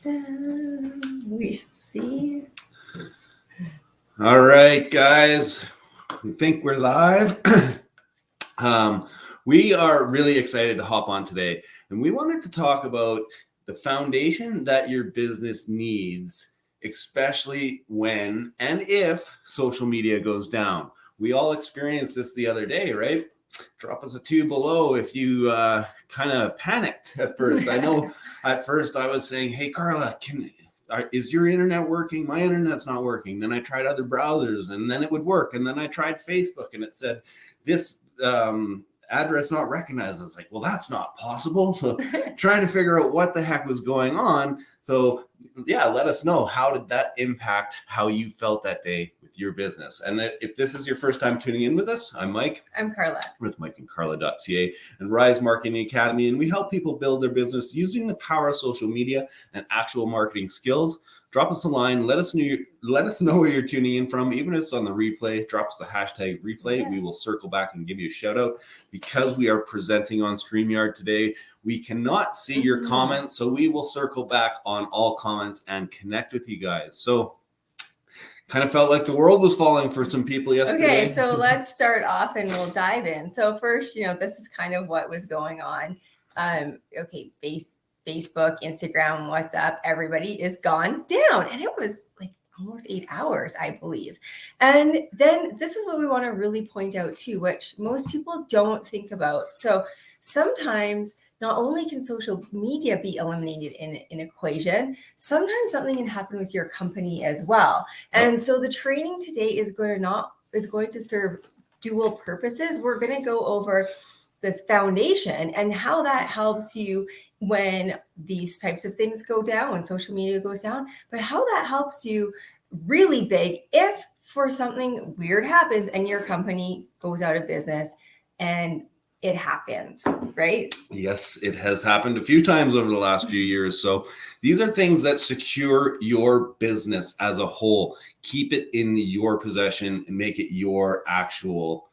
We shall see. All right, guys. We think we're live. We are really excited to hop on today, and we wanted to talk about the foundation that your business needs, especially when and if social media goes down. We all experienced this the other day, right? Drop us a 2 below if you kind of panicked at first. I know at first I was saying, hey, Carla, is your internet working? My internet's not working. Then I tried other browsers and then it would work. And then I tried Facebook and it said this address not recognized. It's like, well, that's not possible. So trying to figure out what the heck was going on. So yeah, let us know, how did that impact how you felt that day with your business? And that if this is your first time tuning in with us, I'm Mike. I'm Carla. With MikeandCarla.ca and Rise Marketing Academy. And we help people build their business using the power of social media and actual marketing skills. Drop us a line. Let us know where you're tuning in from. Even if it's on the replay, drop us the hashtag replay. Yes. We will circle back and give you a shout out. Because we are presenting on StreamYard today, we cannot see your comments. So we will circle back on all comments and connect with you guys. So kind of felt like the world was falling for some people yesterday. Okay, so let's start off and we'll dive in. So first, this is kind of what was going on. Facebook, Instagram, WhatsApp, everybody is gone down. And it was like almost 8 hours, I believe. And then this is what we want to really point out too, which most people don't think about. So sometimes not only can social media be eliminated in an equation, sometimes something can happen with your company as well. And so the training today is going to serve dual purposes. We're going to go over this foundation and how that helps you when these types of things go down, when social media goes down, but how that helps you really big if for something weird happens and your company goes out of business. And it happens, right? Yes, it has happened a few times over the last few years. So these are things that secure your business as a whole. Keep it in your possession and make it your actual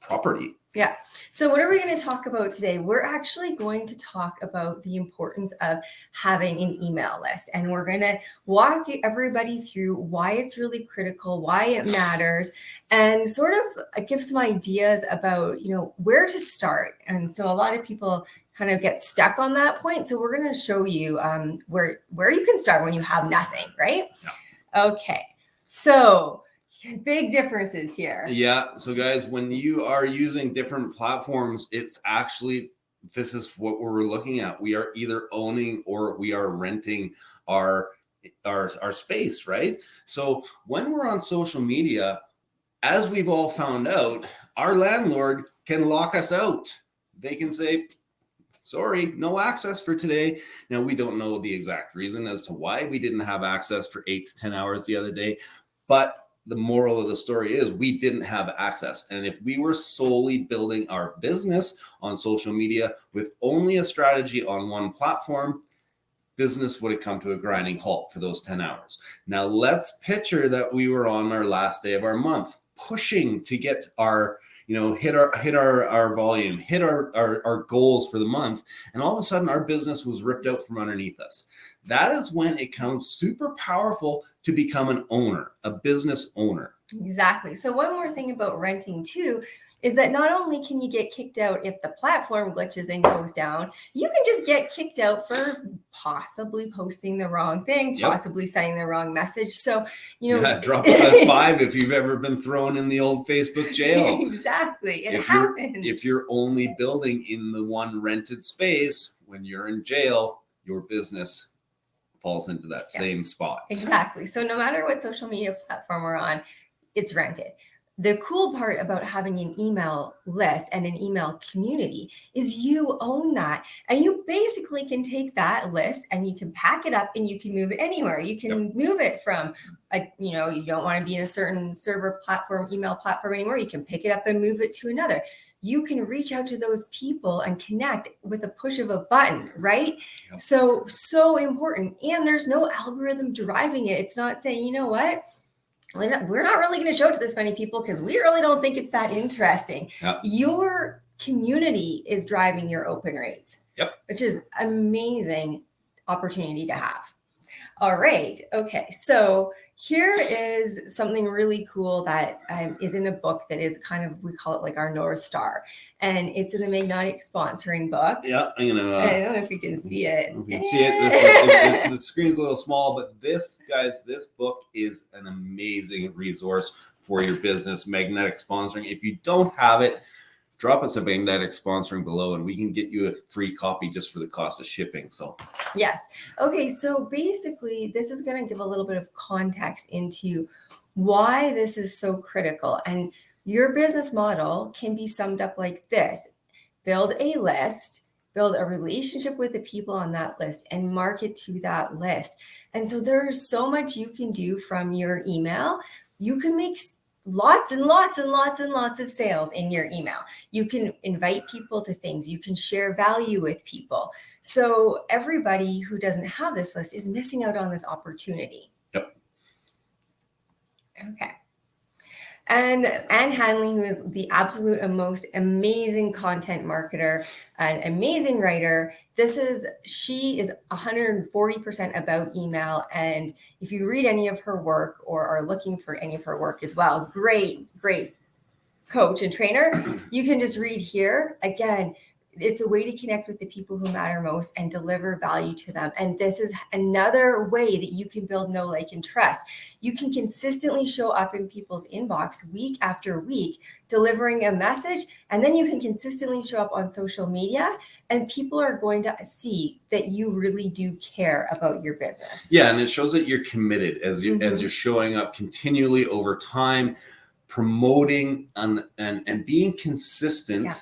property. Yeah. So what are we going to talk about today? We're actually going to talk about the importance of having an email list. And we're going to walk everybody through why it's really critical, why it matters, and sort of give some ideas about, where to start. And so a lot of people kind of get stuck on that point. So we're going to show you where you can start when you have nothing, right? Yeah. Okay. So big differences here. Yeah. So guys, when you are using different platforms, it's actually, this is what we're looking at. We are either owning or we are renting our space, right? So when we're on social media, as we've all found out, our landlord can lock us out. They can say, sorry, no access for today. Now, we don't know the exact reason as to why we didn't have access for 8 to 10 hours the other day, but the moral of the story is we didn't have access. And if we were solely building our business on social media with only a strategy on one platform, business would have come to a grinding halt for those 10 hours. Now let's picture that we were on our last day of our month, pushing to get our, hit our volume, hit our goals for the month. And all of a sudden our business was ripped out from underneath us. That is when it comes super powerful to become an owner, a business owner. Exactly. So one more thing about renting too is that not only can you get kicked out if the platform glitches and goes down, you can just get kicked out for possibly posting the wrong thing, possibly sending the wrong message. So, drop us a 5 if you've ever been thrown in the old Facebook jail. Exactly. It happens. If you're only building in the one rented space, when you're in jail, your business falls into that same spot. Exactly. So no matter what social media platform we're on, it's rented. The cool part about having an email list and an email community is you own that. And you basically can take that list and you can pack it up and you can move it anywhere. You can move it from, you don't want to be in a certain server platform, email platform anymore. You can pick it up and move it to another. You can reach out to those people and connect with a push of a button, right? Yep. So important. And there's no algorithm driving it. It's not saying, you know what? We're not really going to show it to this many people because we really don't think it's that interesting. Yep. Your community is driving your open rates, which is amazing. opportunity to have. All right. Okay. So here is something really cool that is in a book that is kind of, we call it like our North Star. And it's in the Magnetic Sponsoring book. Yeah, I'm gonna. I don't know if you can see it. You can see it. The screen's a little small, but this, guys, this book is an amazing resource for your business. Magnetic Sponsoring. If you don't have it, drop us a Magnetic Sponsoring below, and we can get you a free copy just for the cost of shipping. So, yes. Okay. So basically, this is going to give a little bit of context into why this is so critical. And your business model can be summed up like this: build a list, build a relationship with the people on that list, and market to that list. And so there's so much you can do from your email. You can make lots and lots and lots and lots of sales in your email. You can invite people to things. You can share value with people. So everybody who doesn't have this list is missing out on this opportunity. Yep. Okay. And Anne Hanley, who is the absolute most amazing content marketer, an amazing writer, she is 140% about email. And if you read any of her work or are looking for any of her work as well, great coach and trainer, you can just read here. Again, it's a way to connect with the people who matter most and deliver value to them. And this is another way that you can build know, like, and trust. You can consistently show up in people's inbox week after week, delivering a message, and then you can consistently show up on social media, and people are going to see that you really do care about your business. Yeah, and it shows that you're committed as you're showing up continually over time, promoting and being consistent. Yeah.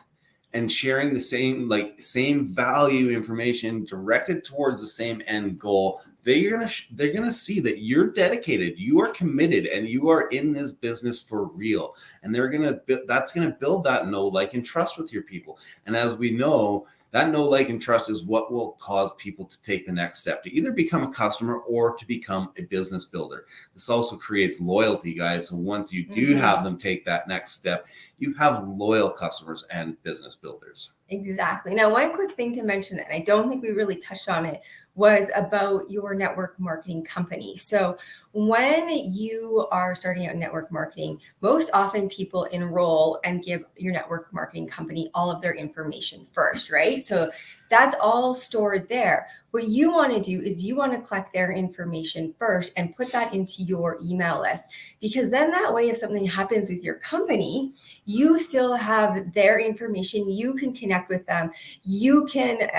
And sharing the same value information directed towards the same end goal. They're gonna see that you're dedicated, you are committed, and you are in this business for real. And that's gonna build that know, like, and trust with your people. And as we know, that know, like, and trust is what will cause people to take the next step to either become a customer or to become a business builder. This also creates loyalty, guys. So once you do have them take that next step, you have loyal customers and business builders. Exactly. Now, one quick thing to mention, and I don't think we really touched on it, was about your network marketing company. So when you are starting out network marketing, most often people enroll and give your network marketing company all of their information first, right? So that's all stored there. What you want to do is you want to collect their information first and put that into your email list, because then that way, if something happens with your company, you still have their information. You can connect with them. You can,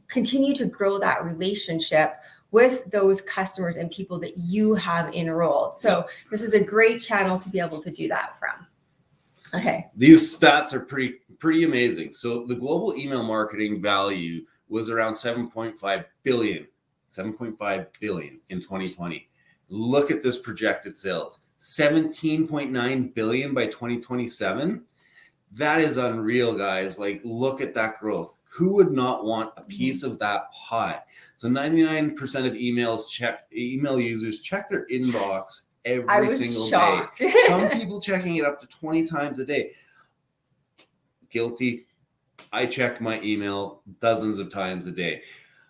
continue to grow that relationship with those customers and people that you have enrolled. So this is a great channel to be able to do that from. Okay. These stats are pretty amazing. So the global email marketing value was around 7.5 billion in 2020. Look at this projected sales, 17.9 billion by 2027. That is unreal, guys. Like, look at that growth. Who would not want a piece of that pie? So 99% of email users check their inbox every single shocked. day. Some people checking it up to 20 times a day. Guilty. I check my email dozens of times a day.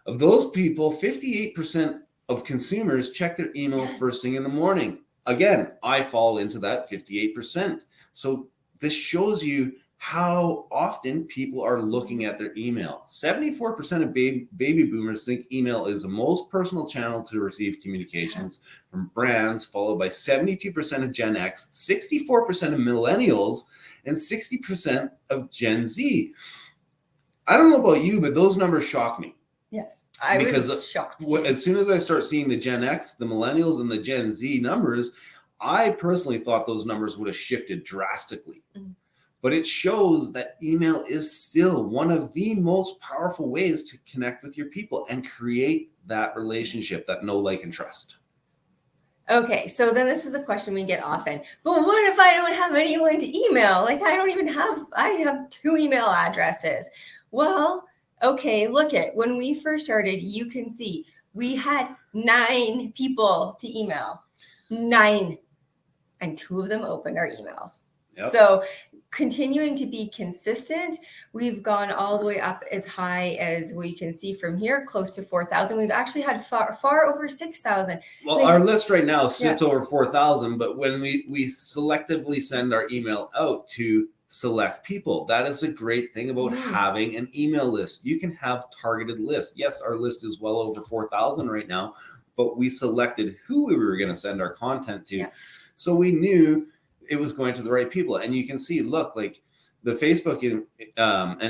Of those people, 58% of consumers check their email first thing in the morning. Again, I fall into that 58%. So this shows you how often people are looking at their email. 74% of baby boomers think email is the most personal channel to receive communications from brands, followed by 72% of Gen X, 64% of millennials, and 60% of Gen Z. I don't know about you, but those numbers shock me. Yes, I was shocked. As soon as I start seeing the Gen X, the millennials, and the Gen Z numbers, I personally thought those numbers would have shifted drastically. Mm-hmm. But it shows that email is still one of the most powerful ways to connect with your people and create that relationship, that know, like, and trust. Okay, so then this is a question we get often. But what if I don't have anyone to email? Like, I have 2 email addresses. Well, okay, look at when we first started, you can see we had 9 people to email. 9. And 2 of them opened our emails. Yep. So continuing to be consistent, we've gone all the way up as high as we can see from here, close to 4,000. We've actually had far over 6,000. Well, Like, our list right now sits over 4,000, but when we selectively send our email out to select people, that is a great thing about having an email list. You can have targeted lists. Yes, our list is well over 4,000 right now, but we selected who we were going to send our content to. So we knew it was going to the right people. And you can see, look, like the Facebook and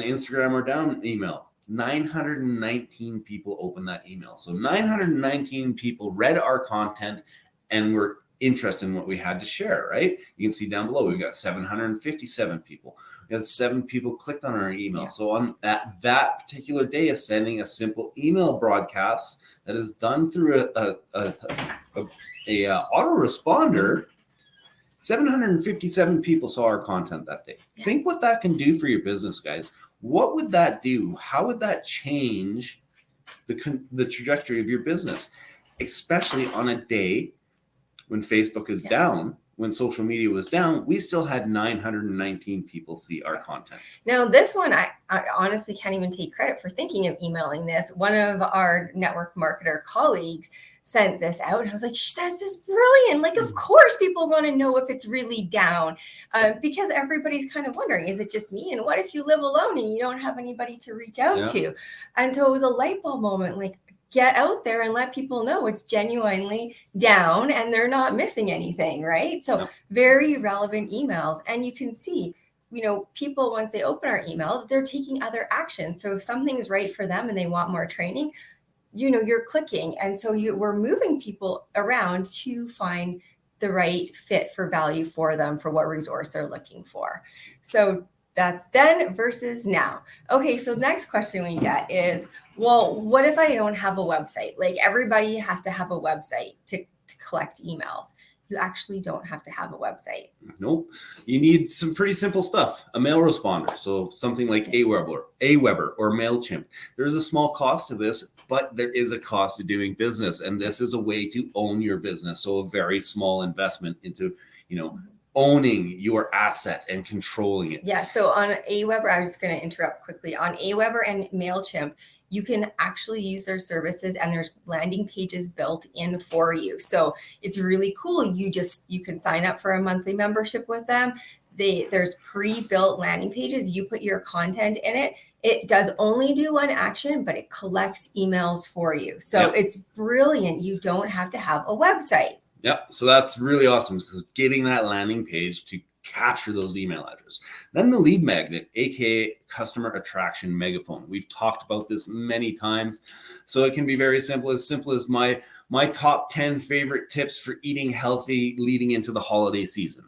Instagram are down email. 919 people opened that email. So 919 people read our content and were interested in what we had to share, right? You can see down below, we've got 757 people. We had 7 people clicked on our email. So on that particular day is sending a simple email broadcast that is done through a autoresponder. 757 people saw our content that day. Think what that can do for your business, guys. What would that do? How would that change the trajectory of your business, especially on a day when Facebook is down, when social media was down? We still had 919 people see our content. Now, this one, I honestly can't even take credit for thinking of emailing this. One of our network marketer colleagues sent this out, and I was like, this is brilliant. Like, of course people want to know if it's really down, because everybody's kind of wondering, is it just me? And what if you live alone and you don't have anybody to reach out to? And so it was a light bulb moment, like, get out there and let people know it's genuinely down and they're not missing anything, right? So very relevant emails. And you can see, people, once they open our emails, they're taking other actions. So if something's right for them and they want more training, you're clicking. And so we're moving people around to find the right fit for value for them, for what resource they're looking for. So that's then versus now. Okay, so the next question we get is, well, what if I don't have a website? Like, everybody has to have a website to collect emails. You actually don't have to have a website. Nope. You need some pretty simple stuff. A mail responder. So something like Aweber or MailChimp. There's a small cost to this, but there is a cost to doing business. And this is a way to own your business. So a very small investment into, owning your asset and controlling it. Yeah. So on Aweber, I was just going to interrupt quickly. On Aweber and MailChimp, you can actually use their services, and there's landing pages built in for you. So it's really cool. You can sign up for a monthly membership with them. There's pre-built landing pages. You put your content in it. It does only do one action, but it collects emails for you. So it's brilliant. You don't have to have a website. Yep. So that's really awesome. So getting that landing page to capture those email addresses. Then the lead magnet, aka customer attraction megaphone. We've talked about this many times. So it can be very simple as my top 10 favorite tips for eating healthy leading into the holiday season,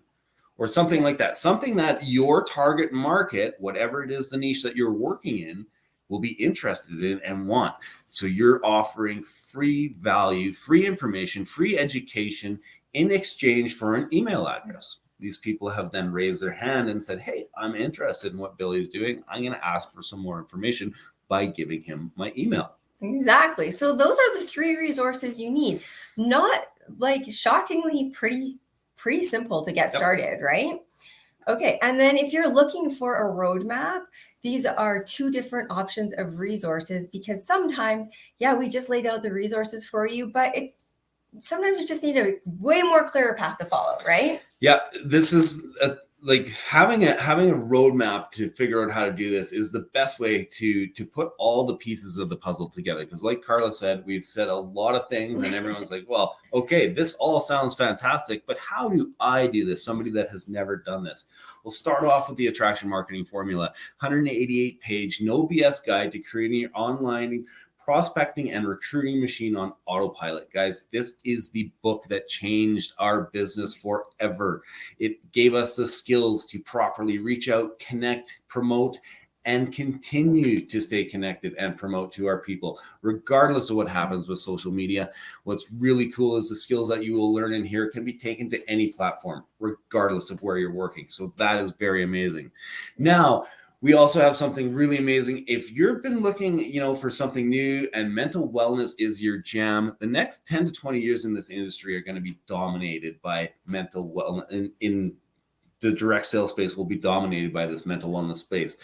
or something like that. Something that your target market, whatever it is, the niche that you're working in, will be interested in and want. So you're offering free value, free information, free education in exchange for an email address. These people have then raised their hand and said, hey, I'm interested in what Billy's doing. I'm going to ask for some more information by giving him my email. Exactly. So those are the 3 resources you need. Not, like, shockingly pretty simple to get started, right? Okay. And then if you're looking for a roadmap, these are 2 different options of resources, because sometimes, we just laid out the resources for you, but sometimes you just need a way more clearer path to follow, right? Yeah, this is like having a roadmap to figure out how to do this is the best way to put all the pieces of the puzzle together. Because like Carla said, we've said a lot of things and everyone's like, well, okay, this all sounds fantastic, but how do I do this? Somebody that has never done this. We'll start off with the attraction marketing formula, 188 page, no BS guide to creating your online prospecting and recruiting machine on autopilot. Guys, this is the book that changed our business forever. It gave us the skills to properly reach out, connect, promote, and continue to stay connected and promote to our people, regardless of what happens with social media. What's really cool is the skills that you will learn in here can be taken to any platform, regardless of where you're working. So that is very amazing. Now, we also have something really amazing. If you've been looking, for something new and mental wellness is your jam, the next 10 to 20 years in this industry are going to be dominated by mental wellness in the direct sales space will be dominated by this mental wellness space.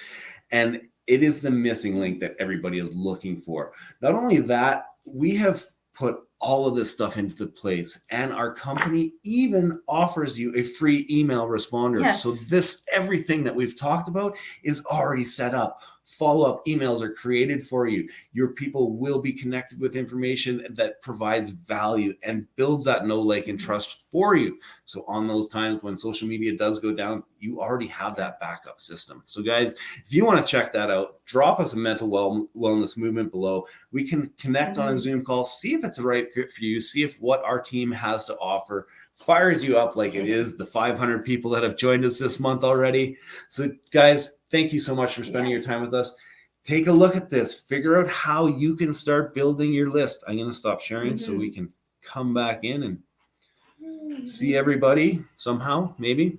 And it is the missing link that everybody is looking for. Not only that, we have put all of this stuff into the place, and our company even offers you a free email responder. Yes. So this, everything that we've talked about is already set up. Follow-up emails are created for you. Your people will be connected with information that provides value and builds that know, like, and trust for you. So on those times when social media does go down, you already have that backup system. So guys, if you want to check that out, drop us a mental wellness movement below. We can connect on a Zoom call, see if it's the right fit for you, see if what our team has to offer fires you up like it is the 500 people that have joined us this month already. So guys, thank you so much for spending your time with us. Take a look at this. Figure out how you can start building your list. I'm going to stop sharing so we can come back in and see everybody somehow, maybe.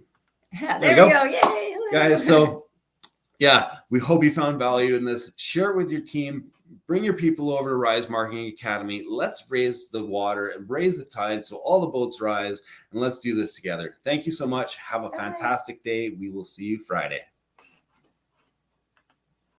Yeah, there we go. Yay! Guys, so yeah, we hope you found value in this. Share it with your team. Bring your people over to Rise Marketing Academy. Let's raise the water and raise the tide so all the boats rise, and let's do this together. Thank you so much. Have a fantastic day. We will see you Friday.